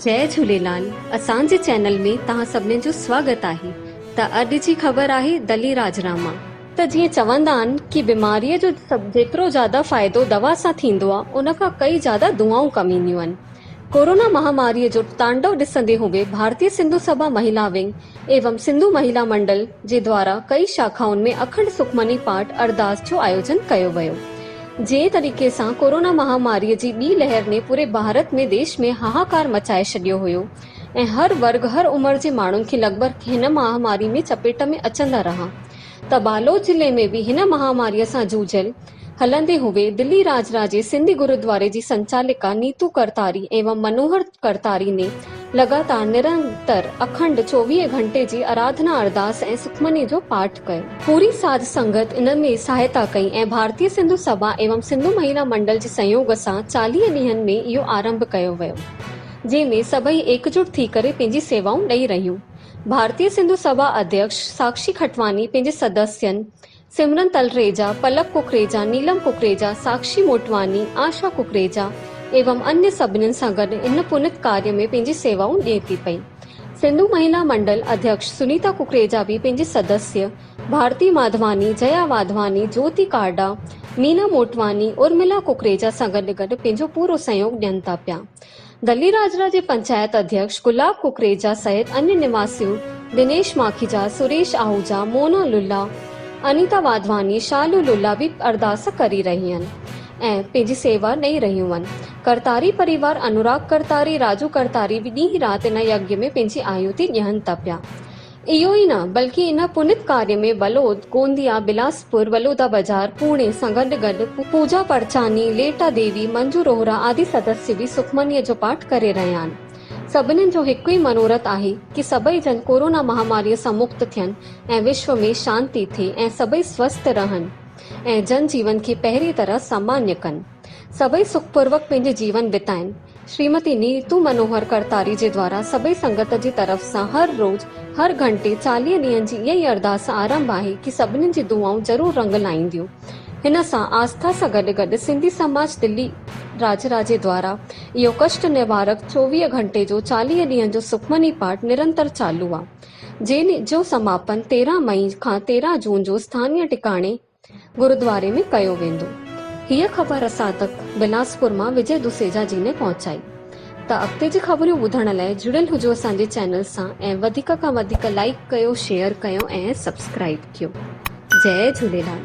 जय झूलेलाल। असांजे चैनल में तव्हां सभिनी जो स्वागत आहे। त अॼु जी ख़बर आहे दली राजरामा। त जीअं चवंदा आहिनि कि बीमारीअ जो जेतिरो ज्यादा फ़ाइदो दवा सां थींदो आहे उन खां कई ज्यादा दुआऊं कमु ईंदियूं आहिनि। कोरोना महामारीअ जो तांडव ॾिसंदे हुए भारतीय सिंधु सभा महिला विंग एवं सिंधु महिला मंडल जे द्वारा कई शाखाउनि में अखंड सुखमनी पाठ अरदास जो आयोजन कयो वियो। जे तरीक़े सां कोरोना महामारीअ जी ॿी लहर ने पूरे भारत में देश में हाहाकार मचाए छॾियो हुयो ऐं हर वर्ग हर उमिरि जे माण्हुनि खे लॻभॻि हिन महामारी में चपेट में अचंदा रहा। त बालोद जिले में भी हिन महामारीअ सां जूझल हलंदे हुए दिल्ली राजराजे सिंधी गुरुद्वारे जी संचालिका नीतू करतारी एवं मनोहर करतारी ने लगातार निरंतर अखंड 24 घंटे जी आराधना अरदास ऐं सुखमनी जो पाठ कयो। पूरी साध संगत इन में सहायता कई ऐं भारतीय सिंधु सभा एवं सिंधु महिला मंडल जे सहयोग सां 40 ॾींहनि में इहो आरंभ कयो वियो, जंहिंमें सभई एकजुट थी करे पंहिंजी सेवाऊं ॾेई रहियूं। भारतीय सिंधु सभा अध्यक्ष साक्षी खटवानी पंहिंजे सदस्यनि सिमरन तलरेजा, पलक कुकरेजा, नीलम कुकरेजा, साक्षी मोटवानी, आशा कुकरेजा एवं अन्य सभिनीनि सां गॾु इन पुनित कार्य में पंहिंजी सेवाऊं ॾिए थी पई। सिंधु महिला मंडल अध्यक्ष सुनीता कुकरेजा भी पंहिंजे सदस्य भारती माधवानी, जया वाधवानी, ज्योति कार्डा, मीना मोटवानी, उर्मिला कुकरेजा सां गॾु गॾु पंहिंजो पूरो सहयोग ॾियनि था पिया। दली राजरा जे पंचायत अध्यक्ष गुलाब कुकरेजा सहित अन्य निवासियों दिनेश माखीजा, सुरेश आहूजा, मोना लुल्ला, अनीता वाधवानी, शालू लुल्ला भी अरदास करी रही आहिनि ऐं पंहिंजी सेवा ॾेई रहियूं आहिनि। करतारी परिवार अनुराग करतारी, राजू करतारी भी ॾींहुं राति इन यज्ञ में पंहिंजी आहुति ॾियनि था पिया। इहो ई न बल्कि इन पुनित कार्य में बलोद, गोंदिया, बिलासपुर, बलोदा बाजार, पुणे सां गॾु गॾु पूजा परचानी, लेटा देवी, मंजू रोहरा आदि सदस्य भी सुखमनीअ जो पाठ करे रहिया आहिनि। सभिनीनि जो हिकु ई मनोरथ आहे कि सभई जन कोरोना महामारीअ सां मुक्त थियनि ऐं विश्व में शांति थिए ऐं सभई स्वस्थ रहनि ऐं जन जीवन खे पहिरीं तरह सामान्य कनि, सभई सुखपूर्वक पंहिंजे जीवन बिताइनि। श्रीमती नीतू मनोहर करतारी जे द्वारा सभई संगत जी तरफ सां हर रोज हर घंटे 40 ॾींहनि जी इहा ई अरदास आरंभ आहे कि सभिनीनि जी दुआऊं ज़रूर रंग लाहींदियूं। हिन सां आस्था सां गॾु गॾु सिंधी समाज दिल्ली राजरा जे द्वारा इहो कष्ट निवारक 24 घंटे जो 40 ॾींहनि जो सुखमनी पाठ निरंतर चालू आहे, जो समापन 13 मई खां 13 जून जो स्थानीय टिकाणे गुरुद्वारे में कयो वेंदो। हीअ ख़बर असां तक बिलासपुर मां विजय दुसेजा जी ने पहुचाई। त अॻिते जी ख़बरूं ॿुधण लाइ जुड़ियल हुजो असांजे चैनल सां ऐं वधीक खां वधीक लाइक कयो, शेयर कयो ऐं सब्सक्राइब कयो। जय झूलेलाल।